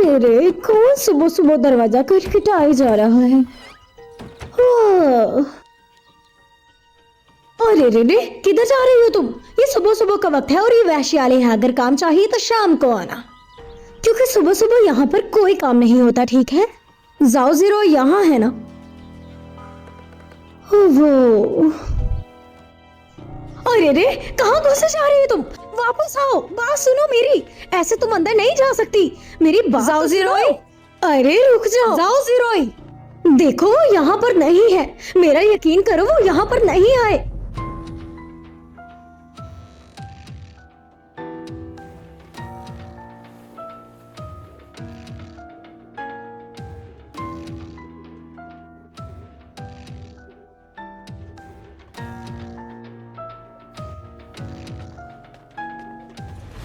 अरे रे, कौन सुबह सुबह दरवाजा खटखटाए जा रहा है? अरे रे रे, किधर जा रही हो तुम? ये सुबह सुबह का वक्त है और ये वैश्यालय है। अगर काम चाहिए तो शाम को आना, क्योंकि सुबह सुबह यहाँ पर कोई काम नहीं होता, ठीक है? जाओ जीरो यहाँ है ना? वो अरे रे, कहाँ घुसे जा रही हो तुम? वापस आओ, बात सुनो मेरी। ऐसे तुम अंदर नहीं जा सकती, मेरी बात जाओ तो जीरोई। सुनो। अरे रुक जाओ। जाओ जीरोई। देखो यहाँ पर नहीं है, मेरा यकीन करो, वो यहाँ पर नहीं आए।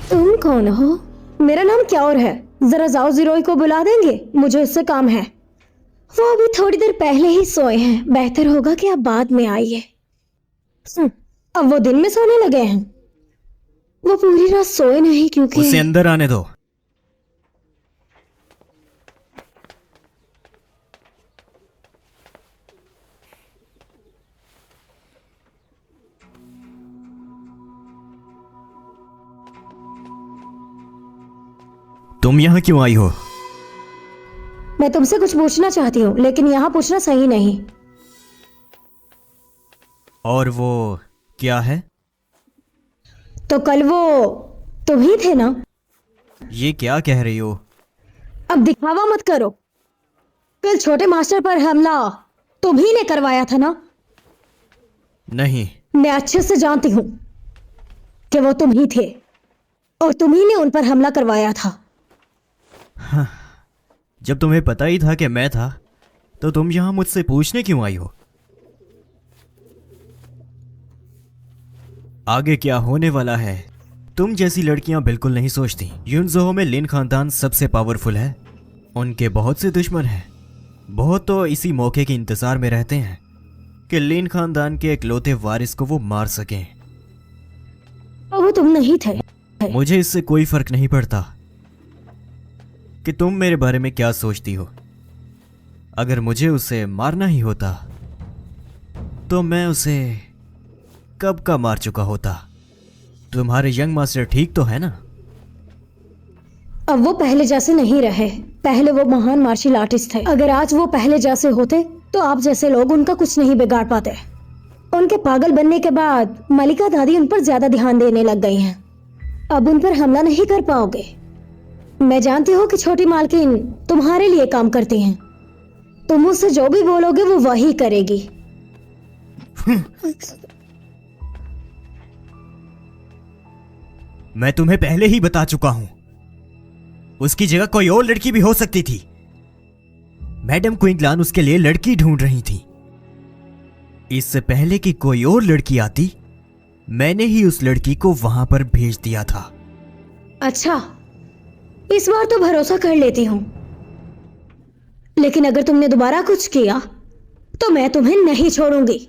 तुम कौन हो? मेरा नाम क्या और है? जरा जाओ जीरोई को बुला देंगे, मुझे उससे काम है। वो अभी थोड़ी देर पहले ही सोए हैं, बेहतर होगा कि आप बाद में आइए। अब वो दिन में सोने लगे हैं। वो पूरी रात सोए नहीं क्योंकि उसे अंदर आने दो। तुम यहाँ क्यों आई हो? मैं तुमसे कुछ पूछना चाहती हूँ, लेकिन यहाँ पूछना सही नहीं। और वो क्या है? तो कल वो तुम ही थे ना? ये क्या कह रही हो? अब दिखावा मत करो। कल छोटे मास्टर पर हमला तुम ही ने करवाया था ना? नहीं। मैं अच्छे से जानती हूँ कि वो तुम ही थे और तुम ही ने उन पर हमला करवाया था। जब तुम्हें पता ही था कि मैं था, तो तुम यहाँ मुझसे पूछने क्यों आई हो? आगे क्या होने वाला है तुम जैसी लड़कियां बिल्कुल नहीं सोचती। युनजोहो में लिन खानदान सबसे पावरफुल है। उनके बहुत से दुश्मन हैं। बहुत तो इसी मौके के इंतजार में रहते हैं कि लिन खानदान के इकलौते वारिस को वो मार सकें। वो तुम नहीं थे। मुझे इससे कोई फर्क नहीं पड़ता कि तुम मेरे बारे में क्या सोचती हो। अगर मुझे उसे मारना ही होता तो मैं उसे कब का मार चुका होता। तुम्हारे यंग मास्टर ठीक तो है ना? अब वो पहले जैसे नहीं रहे। पहले वो महान मार्शल आर्टिस्ट थे। अगर आज वो पहले जैसे होते तो आप जैसे लोग उनका कुछ नहीं बिगाड़ पाते। उनके पागल बनने के बाद मलिका दादी उन पर ज्यादा ध्यान देने लग गई हैं। अब उन पर हमला नहीं कर पाओगे। मैं जानती हूँ कि छोटी मालकिन तुम्हारे लिए काम करती हैं। तुम उससे जो भी बोलोगे वो वही करेगी। मैं तुम्हें पहले ही बता चुका हूं, उसकी जगह कोई और लड़की भी हो सकती थी। मैडम क्विंगलान उसके लिए लड़की ढूंढ रही थी। इससे पहले कि कोई और लड़की आती, मैंने ही उस लड़की को वहां पर भेज दिया था। अच्छा, इस बार तो भरोसा कर लेती हूँ, लेकिन अगर तुमने दोबारा कुछ किया तो मैं तुम्हें नहीं छोड़ूंगी।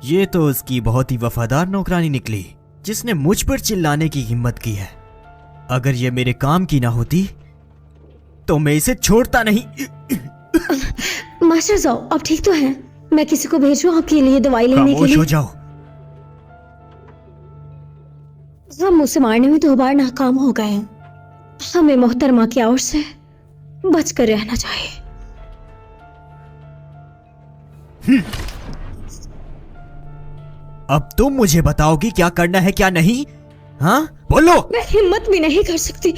ये तो उसकी बहुत ही वफादार नौकरानी निकली, जिसने मुझ पर चिल्लाने की हिम्मत की है। अगर ये मेरे काम की ना होती तो मैं इसे छोड़ता नहीं। मास्टर जाओ, अब ठीक तो है? मैं किसी को भेजूं आपके लिए दवाई लेने के खामोश लिए? हो जाओ। हम मुझसे मारने में 2 बार नाकाम हो गए हैं। हमें मोहतरमा की ओर से बचकर रहना चाहिए। अब तुम मुझे बताओगी क्या करना है क्या नहीं? हाँ बोलो। मैं हिम्मत भी नहीं कर सकती।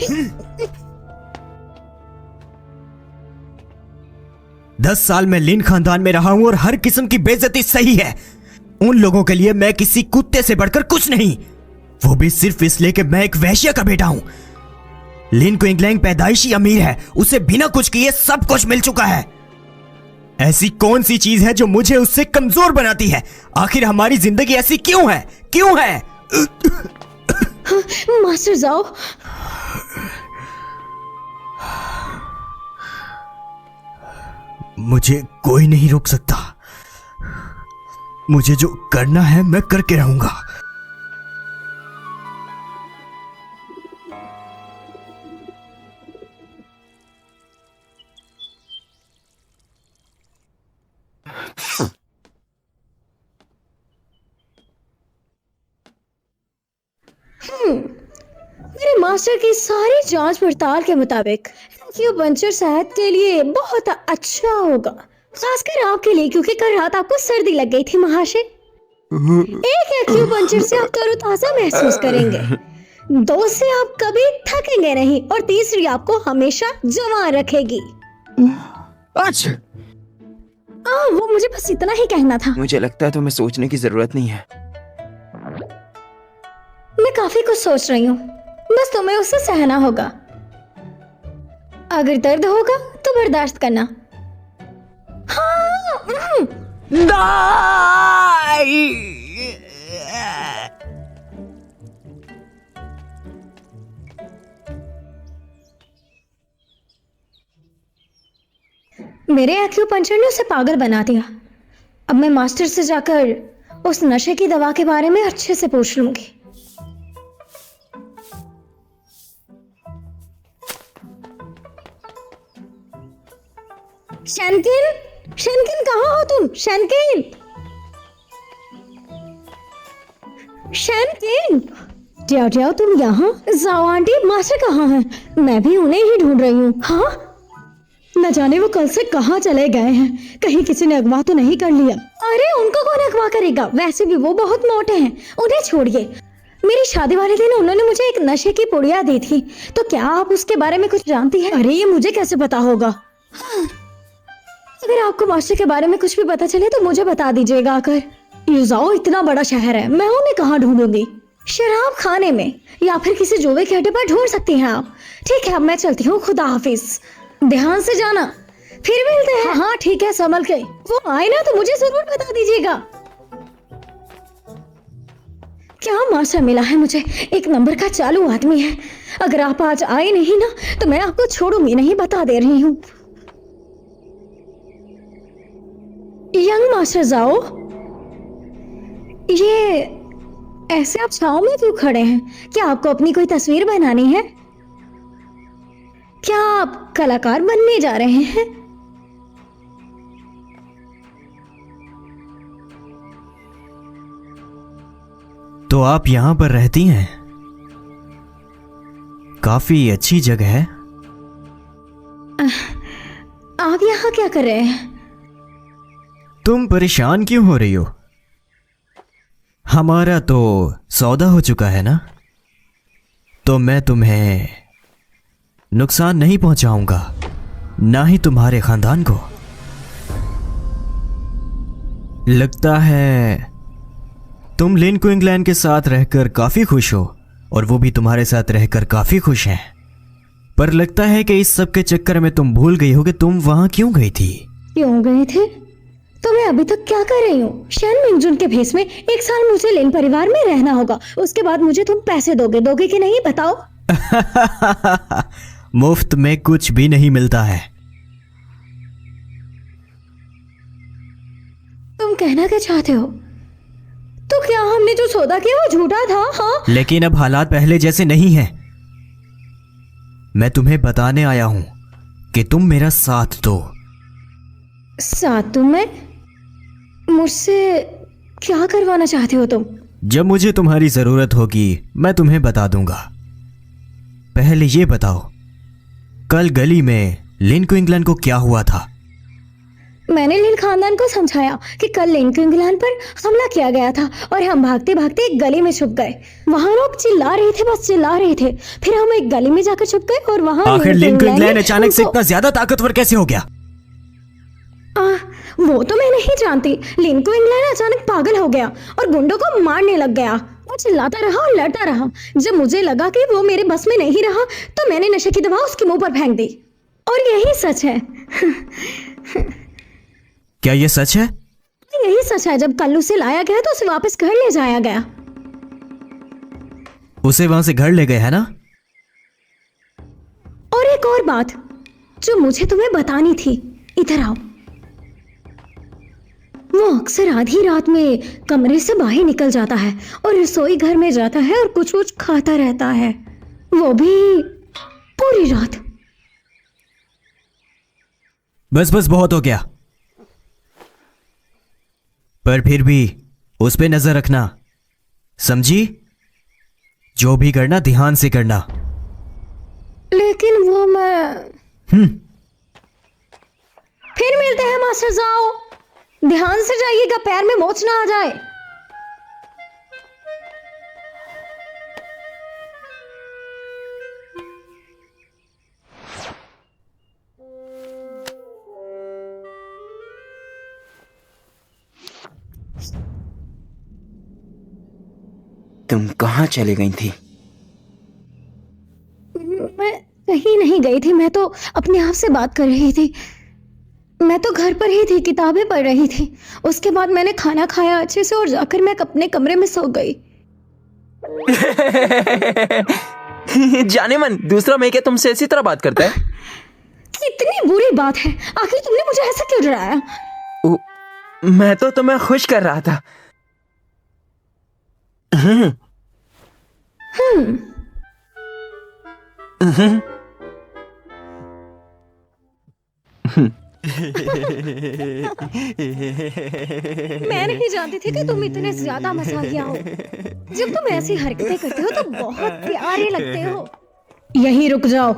10 साल में लिन खानदान में रहा हूं और हर किस्म की बेइज्जती सही है। उन लोगों के लिए मैं किसी कुत्ते से बढ़कर कुछ नहीं, वो भी सिर्फ इसलिए कि मैं एक वैश्य का बेटा हूं। लिन क्विंगलैंग पैदाइशी अमीर है, उसे बिना कुछ किए सब कुछ मिल चुका है। ऐसी कौन सी चीज है जो मुझे उससे कमजोर बनाती है? आखिर हमारी जिंदगी ऐसी क्यों है? क्यों है? मास्टर जाओ। मुझे कोई नहीं रोक सकता। मुझे जो करना है मैं करके रहूंगा। मेरे मास्टर की सारी जांच पड़ताल के मुताबिक एक्यूपंक्चर सेहत के लिए बहुत अच्छा होगा, खासकर आपके लिए, क्योंकि कल रात आपको सर्दी लग गई थी महाशय। एक एक्यूपंक्चर से आप तरोताजा महसूस करेंगे, 2 से आप कभी थकेंगे नहीं, और तीसरी आपको हमेशा जवान रखेगी। अच्छा, वो मुझे बस इतना ही कहना था। मुझे लगता है तुम्हें सोचने की जरूरत नहीं है। मैं काफी कुछ सोच रही हूँ, बस तुम्हें उसे सहना होगा। अगर दर्द होगा तो बर्दाश्त करना। हाँ, मेरे एक्यूपंक्चर ने उसे पागल बना दिया। अब मैं मास्टर से जाकर उस नशे की दवा के बारे में अच्छे से पूछ लूंगी। शैनकिन, शैनकिन कहाँ हो तुम? शैनकिन, शैनकिन, जाओ जाओ, तुम यहाँ। जाओ आंटी, मास्टर कहाँ हैं? मैं भी उन्हें ही ढूंढ रही हूँ। हाँ, न जाने वो कल से कहाँ चले गए हैं, कहीं किसी ने अगवा तो नहीं कर लिया। अरे उनको कौन अगवा करेगा, वैसे भी वो बहुत मोटे हैं, उन्हें छोड़िए। मेरी शादी वाले दिन उन्होंने मुझे एक नशे की पुड़िया दी थी, तो क्या आप उसके बारे में कुछ जानती हैं? अरे ये मुझे कैसे पता होगा? अगर आपको मास्टर के बारे में कुछ भी पता चले तो मुझे बता दीजिएगा आकर। यूजाओ इतना बड़ा शहर है, मैं उन्हें कहाँ ढूंढूंगी? शराब खाने में या फिर किसी जुए के अड्डे पर ढूंढ सकती हैं आप। ठीक है, अब मैं चलती हूँ, खुदा हाफिज। ध्यान से जाना, फिर मिलते हैं। हाँ ठीक है, संभल के। वो आए ना तो मुझे जरूर बता दीजिएगा। क्या मास्टर मिला है मुझे, 1 नंबर का चालू आदमी है। अगर आप आज आए नहीं ना तो मैं आपको छोड़ूंगी नहीं, बता दे रही हूँ। यंग मास्टर जाओ, ये ऐसे आप छांव में क्यों खड़े हैं? क्या आपको अपनी कोई तस्वीर बनानी है? क्या आप कलाकार बनने जा रहे हैं? तो आप यहाँ पर रहती हैं? काफी अच्छी जगह है। आप यहाँ क्या कर रहे हैं? तुम परेशान क्यों हो रही हो? हमारा तो सौदा हो चुका है ना, तो मैं तुम्हें नुकसान नहीं पहुंचाऊंगा, ना ही तुम्हारे खानदान को। लगता है तुम लिन क्विंगलैंड के साथ रहकर काफी खुश हो, और वो भी तुम्हारे साथ रहकर काफी खुश हैं। पर लगता है कि इस सब के चक्कर में तुम भूल गई हो कि तुम वहां क्यों गई थी। क्यों गए थे? तो मैं अभी तक क्या कर रही हूँ? शैन मिंगजुन के भेस में 1 साल मुझे लिन परिवार में रहना होगा। उसके बाद मुझे तुम पैसे दोगे कि नहीं, बताओ? मुफ्त में कुछ भी नहीं मिलता है। तुम कहना क्या चाहते हो? तो क्या हमने जो सौदा किया वो झूठा था? हाँ, लेकिन अब हालात पहले जैसे नहीं हैं। मैं तुम्हें बताने आया हूं कि तुम मेरा साथ दो। साथ? तुम्हें मुझसे क्या करवाना चाहते हो तुम? जब मुझे तुम्हारी जरूरत होगी मैं तुम्हें बता दूंगा। पहले ये बताओ, कल गली में लिन क्विंगलैंड को क्या हुआ था? मैंने लिन खानदान को समझाया कि कल लिन क्विंगलैंड पर हमला किया गया था और हम भागते भागते एक गली में छुप गए। वहां लोग चिल्ला रहे थे, बस चिल्ला रहे थे। फिर हम एक गली में जाकर छुप गए और वहां आखिर लिन क्विंगलैंड अचानक से इतना ज्यादा ताकतवर कैसे हो गया? वो तो मैं नहीं जानती। लिन क्विंगलैंड अचानक पागल हो गया और गुंडों को मारने लग गया। वो चिल्लाता रहा और लड़ता रहा। जब मुझे लगा कि वो मेरे बस में नहीं रहा तो मैंने नशे की दवा उसके मुंह पर फेंक दी। और यही सच है। क्या ये सच है? यही सच है। जब कल उसे लाया गया तो उसे वापस घर ले जाया गया। उसे वहां से घर ले गए है ना? और एक और बात जो मुझे तुम्हें बतानी थी, इधर आओ। अक्सर आधी रात में कमरे से बाहर निकल जाता है और रसोई घर में जाता है और कुछ कुछ खाता रहता है, वो भी पूरी रात। बस बस बहुत हो गया। पर फिर भी उस पे नजर रखना, समझी? जो भी करना ध्यान से करना। लेकिन वो मैं फिर मिलते हैं मास्टर साहब। ध्यान से जाइएगा, पैर में मोच ना आ जाए। तुम कहाँ चली गई थी? मैं कहीं नहीं गई थी, मैं तो अपने आप से बात कर रही थी। मैं तो घर पर ही थी, किताबें पढ़ रही थी। उसके बाद मैंने खाना खाया अच्छे से और जाकर मैं अपने कमरे में सो गई। जाने मन, दूसरा मैं क्या तुमसे इसी तरह बात करता है? कितनी बुरी बात है, आखिर तुमने मुझे ऐसा क्यों डराया? मैं तो तुम्हें खुश कर रहा था। मैं नहीं जानती थी कि तुम इतने ज्यादा मजाकिया हो। जब तुम ऐसी हरकतें करते हो तो बहुत प्यारे लगते हो। यहीं रुक जाओ।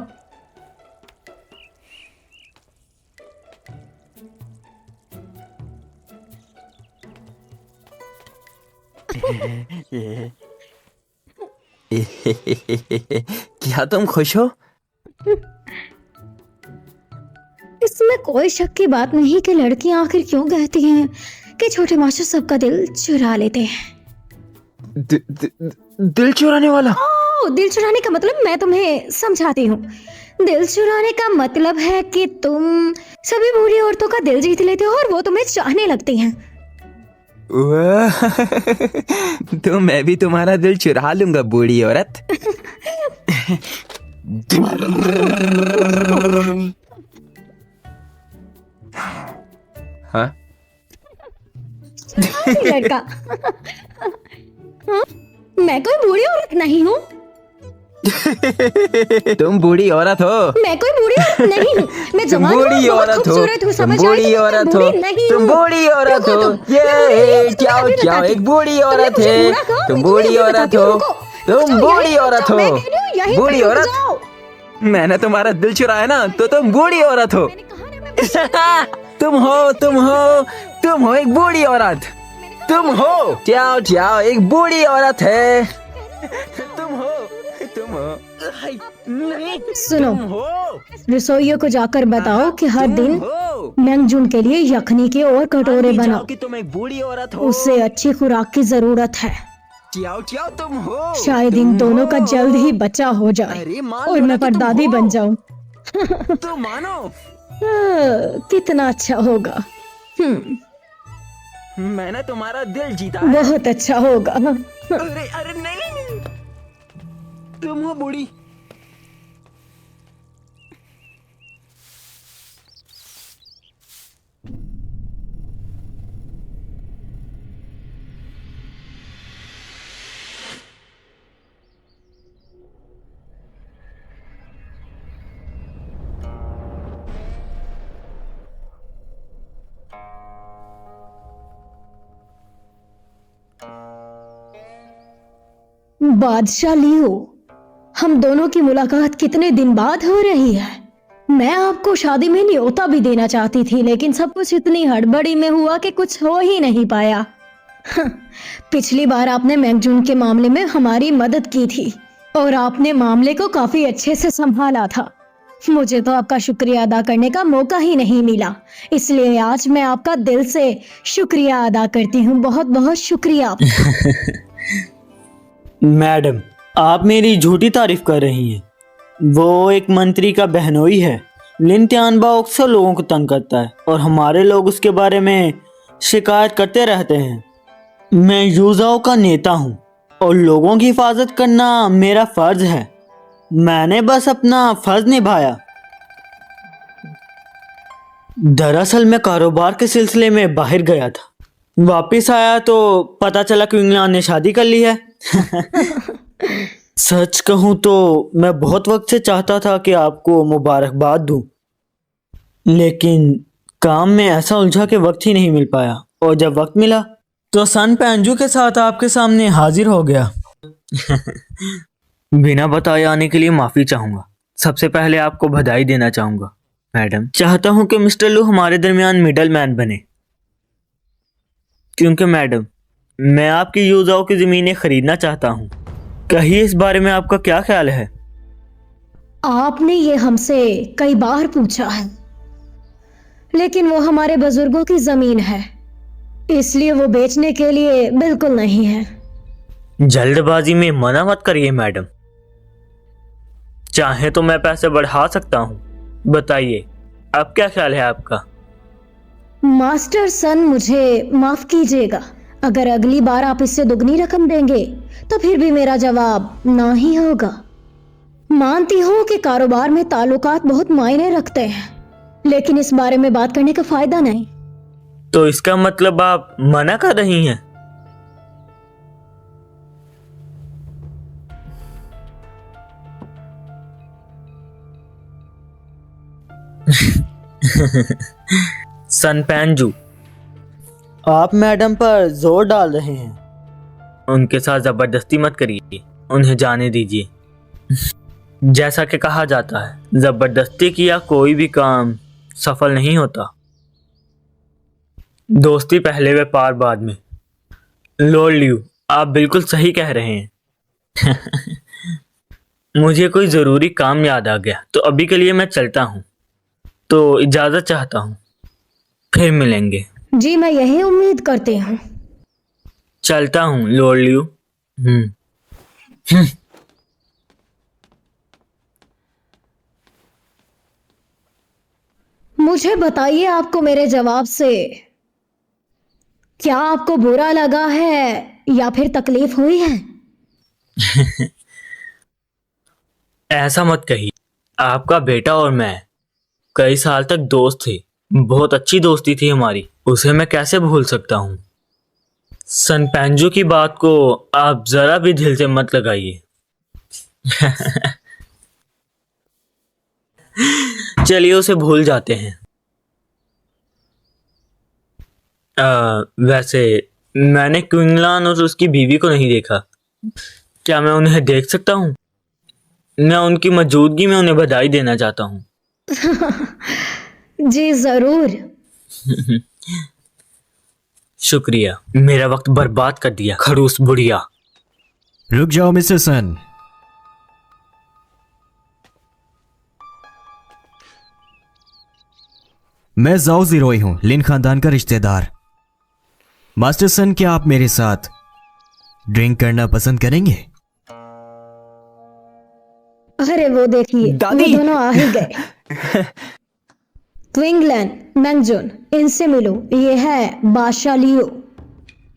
क्या तुम खुश हो? इसमें कोई शक की बात नहीं कि लड़कियां आखिर क्यों कहती हैं कि छोटे मास्टर सबका दिल चुरा लेते हैं। दिल चुराने वाला? दिल चुराने का मतलब मैं तुम्हें समझाती हूँ। दिल चुराने का मतलब है कि तुम सभी बूढ़ी औरतों का दिल जीत लेते हो और वो तुम्हें चाहने लगती हैं। तो मैं भी तुम्हारा दिल चुरा लूंगा बूढ़ी औरत। हाँ? लड़का। हाँ? मैं कोई बूढ़ी औरत नहीं हूँ। तुम बूढ़ी औरत हो। मैं कोई बूढ़ी औरत नहीं हूँ। मैं तुम जवान हूँ, बूढ़ी बहुत औरत हो। खूबसूरत हूँ, तुम समझ आई? बूढ़ी औरत हो। तुम बूढ़ी औरत हो। ये क्या एक बूढ़ी औरत है। तुम बूढ़ी औरत हो। तुम बूढ़ी औरत हो। बूढ़ी औरत। मैंने तुम्हारा दिल चुराया ना, तो तुम बूढ़ी औरत हो। तुम हो एक बूढ़ी औरत। तुम हो जाओ एक बूढ़ी औरत है। तुम हो सुनो, रसोइयों को जाकर बताओ कि हर दिन मैंगजून के लिए यखनी के और कटोरे बनाओ। कि तुम एक बूढ़ी औरत हो। उसे अच्छी खुराक की जरूरत है। जाओ तुम हो। शायद इन दोनों का जल्द ही बच्चा हो जाए और मैं परदादी बन जाऊं। तो मानो। कितना अच्छा होगा। मैंने तुम्हारा दिल जीता है। बहुत अच्छा होगा। अरे नहीं, तुम हो बूढ़ी। बादशाह लियो, हम दोनों की मुलाकात कितने दिन बाद हो रही है। मैं आपको शादी में न्योता भी देना चाहती थी, लेकिन सब कुछ इतनी हड़बड़ी में हुआ कि कुछ हो ही नहीं पाया। पिछली बार आपने मैंगजून के मामले में हमारी मदद की थी और आपने मामले को काफी अच्छे से संभाला था। मुझे तो आपका शुक्रिया अदा करने का मौका ही नहीं मिला, इसलिए आज मैं आपका दिल से शुक्रिया अदा करती हूँ। बहुत बहुत शुक्रिया। मैडम, आप मेरी झूठी तारीफ कर रही हैं। वो एक मंत्री का बहनोई है। लिन तियानबा अक्सर लोगों को तंग करता है और हमारे लोग उसके बारे में शिकायत करते रहते हैं। मैं यूजाओ का नेता हूँ और लोगों की हिफाजत करना मेरा फर्ज है। मैंने बस अपना फर्ज निभाया। दरअसल मैं कारोबार के सिलसिले में बाहर गया था वापिस आया तो पता चला कि इंग्लैंड ने शादी कर ली है। सच कहूं तो मैं बहुत वक्त से चाहता था कि आपको मुबारकबाद दूं, लेकिन काम में ऐसा उलझा कि वक्त ही नहीं मिल पाया, और जब वक्त मिला तो सन पैंजू के साथ आपके सामने हाजिर हो गया। बिना बताए आने के लिए माफी चाहूंगा। सबसे पहले आपको बधाई देना चाहूंगा मैडम। चाहता हूं कि मिस्टर लू हमारे दरमियान मिडल मैन बने, क्योंकि मैडम मैं आपकी यूजाओं की जमीनें खरीदना चाहता हूं। कहिए इस बारे में आपका क्या ख्याल है? आपने ये हमसे कई बार पूछा है, लेकिन वो हमारे बुजुर्गों की जमीन है, इसलिए वो बेचने के लिए बिल्कुल नहीं है। जल्दबाजी में मना मत करिए मैडम। चाहे तो मैं पैसे बढ़ा सकता हूं। बताइए अब क्या ख्याल है आपका? मास्टर सन, मुझे माफ कीजिएगा, अगर अगली बार आप इससे दुगनी रकम देंगे तो फिर भी मेरा जवाब ना ही होगा। मानती हूँ कि कारोबार में ताल्लुकात बहुत मायने रखते हैं, लेकिन इस बारे में बात करने का फायदा नहीं। तो इसका मतलब आप मना कर रही हैं? सन पैंजू, आप मैडम पर जोर डाल रहे हैं। उनके साथ जबरदस्ती मत करिए, उन्हें जाने दीजिए। जैसा कि कहा जाता है, जबरदस्ती किया कोई भी काम सफल नहीं होता। दोस्ती पहले व्यापार बाद में। लॉर्ड ल्यू, आप बिल्कुल सही कह रहे हैं। मुझे कोई जरूरी काम याद आ गया, तो अभी के लिए मैं चलता हूँ। तो इजाजत चाहता हूँ, फिर मिलेंगे। जी मैं यही उम्मीद करती हूँ। चलता हूँ लॉर्ड ल्यू। मुझे बताइए, आपको मेरे जवाब से क्या आपको बुरा लगा है या फिर तकलीफ हुई है? ऐसा मत कहिए। आपका बेटा और मैं कई साल तक दोस्त थे, बहुत अच्छी दोस्ती थी हमारी, उसे मैं कैसे भूल सकता हूँ। सन पैंजू की बात को आप जरा भी दिल से मत लगाइए। चलिए उसे भूल जाते हैं। वैसे मैंने क्विंगलान और उसकी बीवी को नहीं देखा, क्या मैं उन्हें देख सकता हूँ? मैं उनकी मौजूदगी में उन्हें बधाई देना चाहता हूँ। जी जरूर। शुक्रिया, मेरा वक्त बर्बाद कर दिया खड़ूस बुढ़िया। रुक जाओ मिस्टर सन। मैं जाओ जीरोई हूं, लिन खानदान का रिश्तेदार। मास्टर सन, क्या आप मेरे साथ ड्रिंक करना पसंद करेंगे? अरे वो देखिए, वो दोनों आ ही गए। क्विंगलैन, मैंगजून, इनसे मिलो, ये है बादशाह लियो।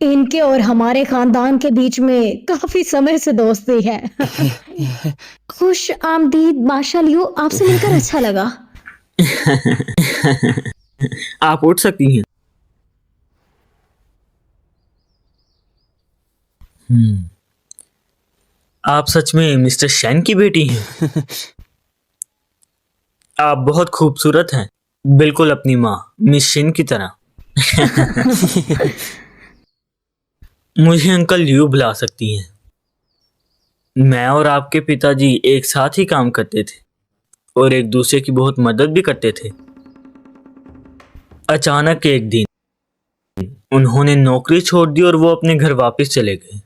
इनके और हमारे खानदान के बीच में काफी समय से दोस्ती है। खुश आमदीद बादशाह लियो, आपसे मिलकर अच्छा लगा। आप उठ सकती हैं। आप सच में मिस्टर शैन की बेटी हैं। आप बहुत खूबसूरत हैं, बिल्कुल अपनी माँ मिस शिन की तरह। मुझे अंकल ल्यू बुला सकती हैं। मैं और आपके पिताजी एक साथ ही काम करते थे और एक दूसरे की बहुत मदद भी करते थे। अचानक एक दिन उन्होंने नौकरी छोड़ दी और वो अपने घर वापस चले गए।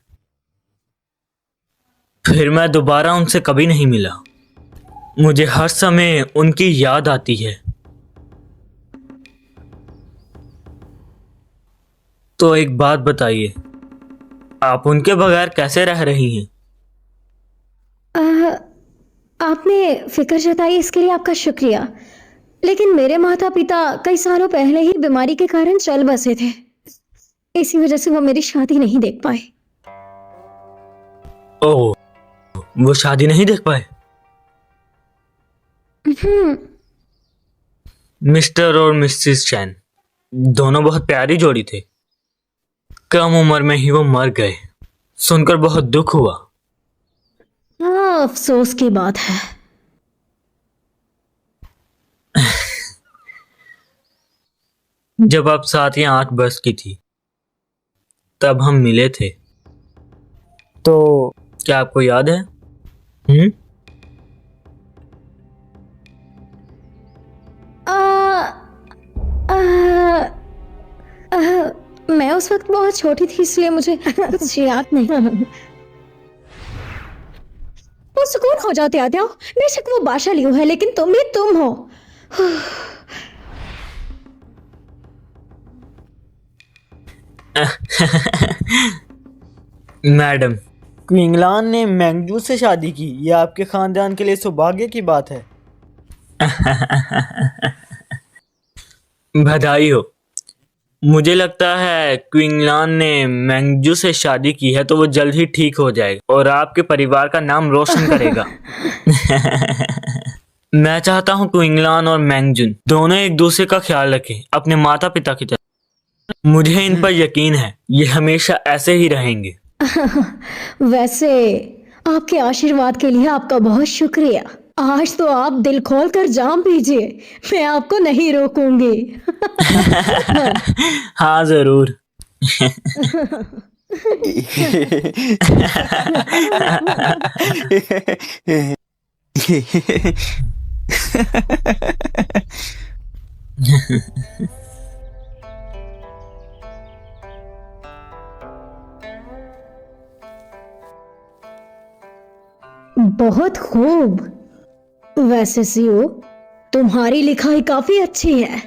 फिर मैं दोबारा उनसे कभी नहीं मिला। मुझे हर समय उनकी याद आती है। तो एक बात बताइए, आप उनके बगैर कैसे रह रही हैं? आपने फिक्र जताई इसके लिए आपका शुक्रिया, लेकिन मेरे माता पिता कई सालों पहले ही बीमारी के कारण चल बसे थे, इसी वजह से वो मेरी शादी नहीं देख पाए। ओह, वो शादी नहीं देख पाए? मिस्टर और मिसेस चैन दोनों बहुत प्यारी जोड़ी थे। कम उम्र में ही वो मर गए, सुनकर बहुत दुख हुआ। हाँ, अफसोस की बात है। जब आप 7 या 8 वर्ष की थी तब हम मिले थे, तो क्या आपको याद है? आ, आ, आ, मैं उस वक्त बहुत छोटी थी, इसलिए मुझे कुछ याद नहीं। वो सुकून हो जाते आते हो। बेशक वो बादशाह लियो है, लेकिन तुम भी तुम हो। मैडम, क्विंगलान ने मैंगजू से शादी की, यह आपके खानदान के लिए सौभाग्य की बात है। बधाई हो। मुझे लगता है क्विंगलान ने मैंगजू से शादी की है तो वो जल्द ही ठीक हो जाएगा और आपके परिवार का नाम रोशन करेगा। मैं चाहता हूँ क्विंगलान और मैंगजुन दोनों एक दूसरे का ख्याल रखें, अपने माता पिता की तरह। मुझे इन पर यकीन है, ये हमेशा ऐसे ही रहेंगे। वैसे आपके आशीर्वाद के लिए आपका बहुत शुक्रिया। आज तो आप दिल खोल कर जाम पीजिए, मैं आपको नहीं रोकूंगी। हाँ जरूर। बहुत खूब। वैसे सीओ, तुम्हारी लिखाई काफी अच्छी है।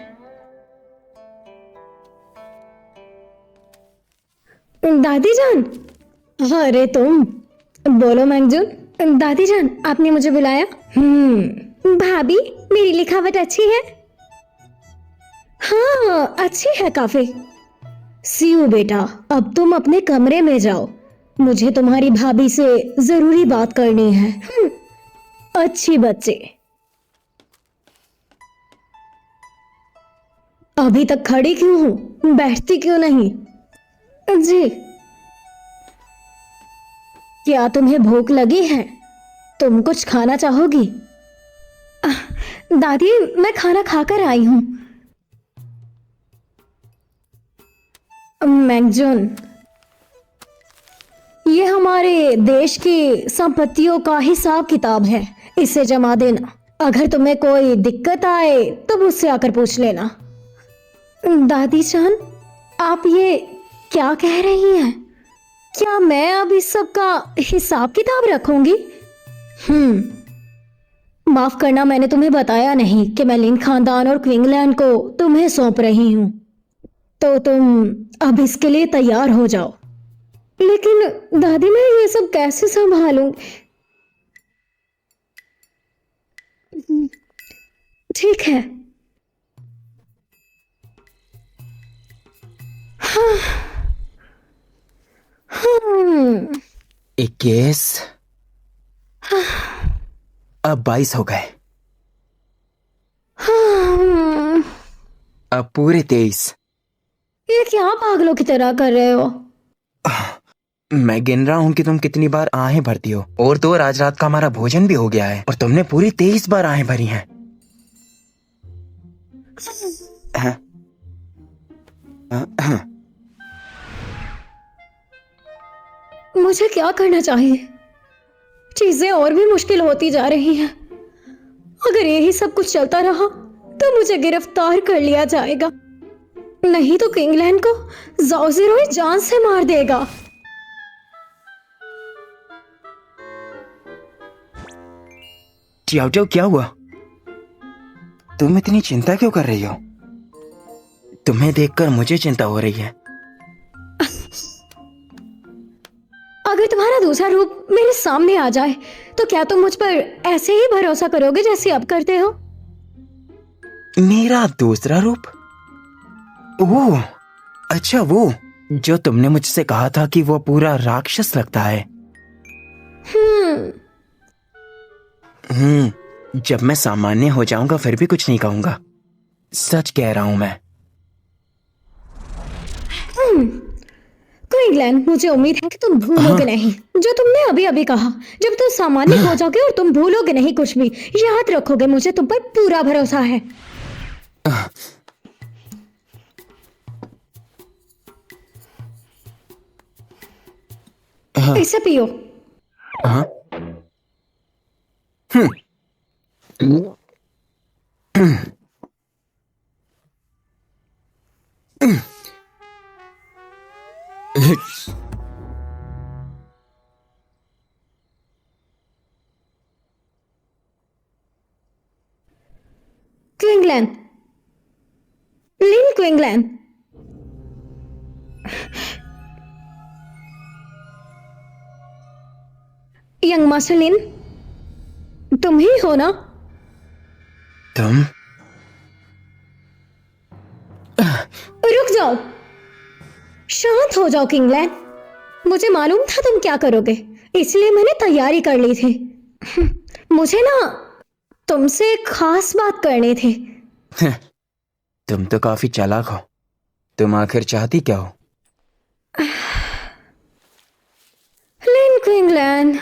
दादी जान, अरे तुम बोलो मैंगजून। दादी जान, आपने मुझे बुलाया? भाभी, मेरी लिखावट अच्छी है? हाँ, अच्छी है काफी। सीओ बेटा, अब तुम अपने कमरे में जाओ, मुझे तुम्हारी भाभी से जरूरी बात करनी है। अच्छी बच्चे। अभी तक खड़ी क्यों हूं? बैठती क्यों नहीं? जी, क्या तुम्हें भूख लगी है? तुम कुछ खाना चाहोगी? दादी, मैं खाना खाकर आई हूं। मैंगजून, ये हमारे देश की संपत्तियों का हिसाब किताब है, इसे जमा देना। अगर तुम्हें कोई दिक्कत आए तो मुझसे आकर पूछ लेना। दादी जान, आप ये क्या कह रही हैं? क्या मैं अब इस सब का हिसाब किताब रखूंगी? माफ करना, मैंने तुम्हें बताया नहीं कि मैं लिन खानदान और क्विंगलैंड को तुम्हें सौंप रही हूं, तो तुम अब इसके लिए तैयार हो जाओ। लेकिन दादी, मैं ये सब कैसे संभालूं? ठीक है। हाँ। 21, अब 22 हो गए, अब पूरे 23। ये क्या पागलों की तरह कर रहे हो? मैं गिन रहा हूँ कि तुम कितनी बार आहें भरती हो, और तो और आज रात का हमारा भोजन भी हो गया है और तुमने पूरी 23 बार आहें भरी हैं। मुझे क्या करना चाहिए? चीजें और भी मुश्किल होती जा रही हैं। अगर यही सब कुछ चलता रहा तो मुझे गिरफ्तार कर लिया जाएगा, नहीं तो किंगलैंड को ज़ाओज़िरोई जान से मार देगा। टियाओ टियाओ, क्या हुआ? तुम इतनी चिंता क्यों कर रही हो? तुम्हें देखकर मुझे चिंता हो रही है। अगर तुम्हारा दूसरा रूप मेरे सामने आ जाए तो क्या तुम मुझ पर ऐसे ही भरोसा करोगे जैसे अब करते हो? मेरा दूसरा रूप? वो अच्छा, वो जो तुमने मुझसे कहा था कि वो पूरा राक्षस लगता है। जब मैं सामान्य हो जाऊंगा फिर भी कुछ नहीं कहूंगा, सच कह रहा हूं मैं। क्विंगलैंड, मुझे उम्मीद है कि तुम भूलोगे नहीं जो तुमने अभी अभी कहा। जब तुम सामान्य हो जाओगे और तुम भूलोगे नहीं कुछ भी, याद रखोगे, मुझे तुम पर पूरा भरोसा है। इसे पियो। हाँ? क्विंगलैंड, लिन क्विंगलैंड, यंग मास्टर लिन, तुम ही हो ना? तुम? रुक जाओ, शांत हो जाओ किंगलैंड। मुझे मालूम था तुम क्या करोगे, इसलिए मैंने तैयारी कर ली थी। मुझे ना तुमसे एक खास बात करनी थी। तुम तो काफी चालाक हो। तुम आखिर चाहती क्या हो? लिन क्विंगलैंड,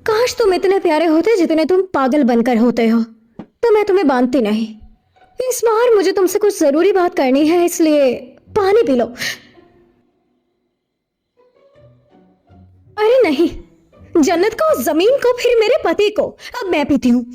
काश तुम इतने प्यारे होते जितने तुम पागल बनकर होते हो, तो मैं तुम्हें बांधती नहीं। इस बार मुझे तुमसे कुछ जरूरी बात करनी है, इसलिए पानी पी लो। अरे नहीं, जन्नत को, जमीन को, फिर मेरे पति को। अब मैं पीती हूँ।